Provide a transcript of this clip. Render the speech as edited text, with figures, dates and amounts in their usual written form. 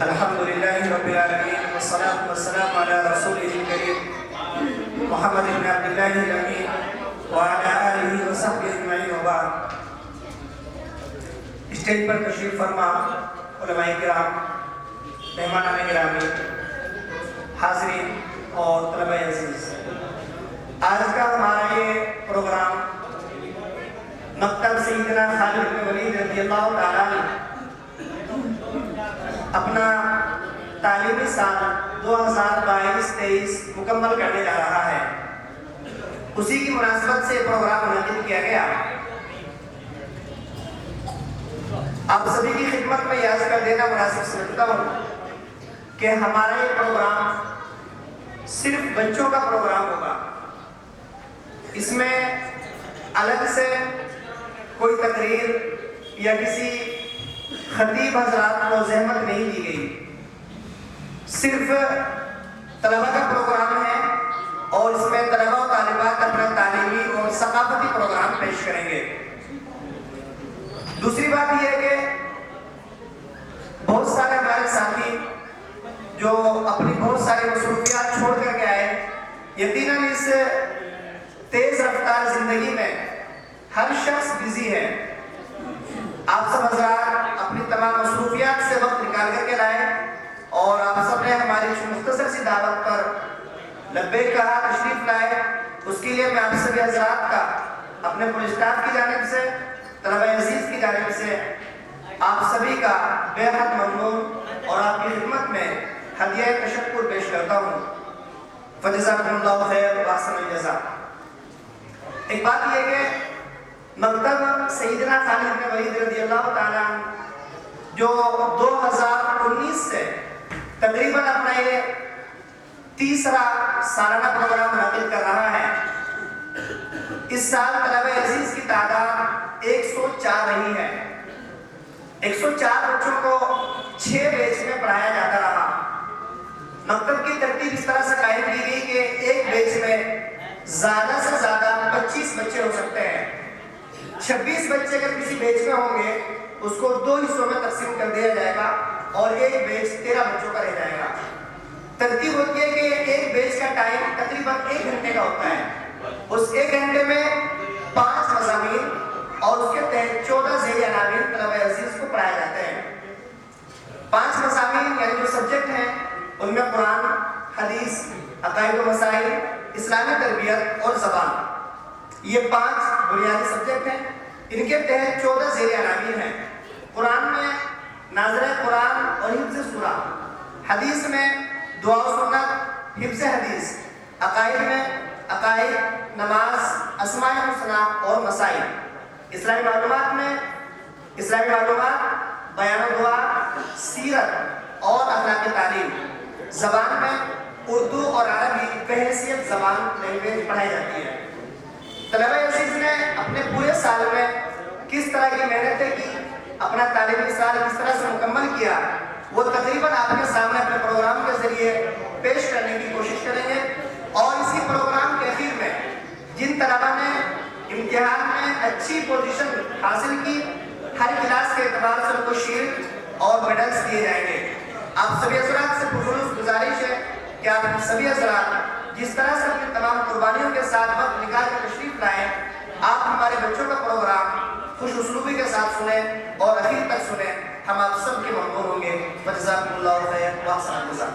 الحمد لله رب العالمين والصلاة والسلام على رسوله الكريم محمد بن عبد الله الأمين وعلى آله وصحبه أجمعين وبعد. اسٹیج پر تشریف فرما علماء کرام، مہمانان گرامی، حاضرین اور طلباء عزیز، آج کا ہمارا یہ پروگرام مکتب سیدنا خالد بن ولید رضی اللہ تعالیٰ عنہ اپنا تعلیمی سال 2022-23 مکمل کرنے جا رہا ہے، اسی کی مناسبت سے پروگرام منعقد کیا گیا. آپ سبھی کی خدمت میں یاد کر دینا مناسب سمجھتا ہوں کہ ہمارا یہ پروگرام صرف بچوں کا پروگرام ہوگا. اس میں الگ سے کوئی تقریر یا کسی خطیب حضرات کو زحمت نہیں دی گئی. صرف طلبہ کا پروگرام ہے اور اس میں طلبہ و طالبات اپنا تعلیمی اور ثقافتی پروگرام پیش کریں گے. دوسری بات یہ ہے کہ بہت سارے ہمارے ساتھی جو اپنی بہت ساری مصروفیات چھوڑ کر کے آئے، یقیناً اس تیز رفتار زندگی میں ہر شخص بزی ہے. آپ سب حضرات اپنی تمام مصروفیات سے وقت نکال کر کے لائے اور آپ سب نے ہماری مختصر سی دعوت پر لبیک کہا، تشریف لائے. اس کے لیے میں آپ سبھی حضرات کا اپنے پورے اسٹاف کی جانب سے، طلبہ عزیز کی جانب سے آپ سبھی کا بے حد ممنون اور آپ کی خدمت میں ہدیہ تشکر پیش کرتا ہوں. فجزاکم اللہ خیر واحسن الجزاء. ایک بات یہ کہ مکتب سیدنا خالد بن ولید رضی اللہ تعالیٰ جو 2019 سے تقریباً اپنا یہ تیسرا سالانہ پروگرام منعقد کر رہا ہے. اس سال طلبہ عزیز کی تعداد 104 رہی ہے. 104 بچوں کو 6 بیچ میں پڑھایا جاتا رہا. مکتب کی ترتیب اس طرح سے قائم کی گئی کہ ایک بیچ میں زیادہ سے زیادہ 25 بچے ہو سکتے ہیں. 26 بچے اگر کسی بیچ میں ہوں گے اس کو 2 حصوں میں تقسیم کر دیا جائے گا اور ایک بیچ 13 بچوں کا رہ جائے گا. ترتیب ہوتی ہے کہ ایک بیچ کا ٹائم تقریباً 1 گھنٹے کا ہوتا ہے. اس 1 گھنٹے میں 5 مضامین اور اس کے تحت 14 ذیلی عناوین طلبہ عزیز کو پڑھائے جاتے ہیں. 5 مضامین یعنی جو سبجیکٹ ہیں ان میں قرآن، حدیث، عقائد و مسائل، اسلامی تربیت اور زبان، یہ 5 بنیادی سبجیکٹ ہیں. ان کے تحت 14 ذیلی عناوین ہیں. قرآن میں ناظرہ قرآن اور حفظ سورہ، حدیث میں دعا و سنت، حفظ حدیث، عقائد میں عقائد، نماز، اسماء الحسنہ اور مسائل، اسلامی معلومات میں اسلامی معلومات، بیان و دعا، سیرت اور اخلاق تعلیم، زبان میں اردو اور عربی بحیثیت زبان لینگویج پڑھائی جاتی ہے. طلبہ عزیز نے اپنے پورے سال میں کس طرح کی محنتیں کی، اپنا تعلیمی سال کس طرح سے مکمل کیا، وہ تقریباً آپ کے سامنے اپنے پروگرام کے ذریعے پیش کرنے کی کوشش کریں گے. اور اسی پروگرام کے اخیر میں جن طلبہ نے امتحان میں اچھی پوزیشن حاصل کی، ہر کلاس کے اعتبار سے ان کو شیلڈ اور میڈلز دیے جائیں گے. آپ سبھی حضرات سے پرخلوص گزارش ہے کہ آپ سبھی حضرات جس طرح سے اپنی تمام قربانیوں کے ساتھ وقت نکال کر تشریف لائیں، آپ ہمارے بچوں کا پروگرام خوش اسلوبی کے ساتھ سنیں اور اخیر تک سنیں. ہم آپ سب کے ممنون ہوں گے. جزاکم اللہ خیر واحسن الجزاء.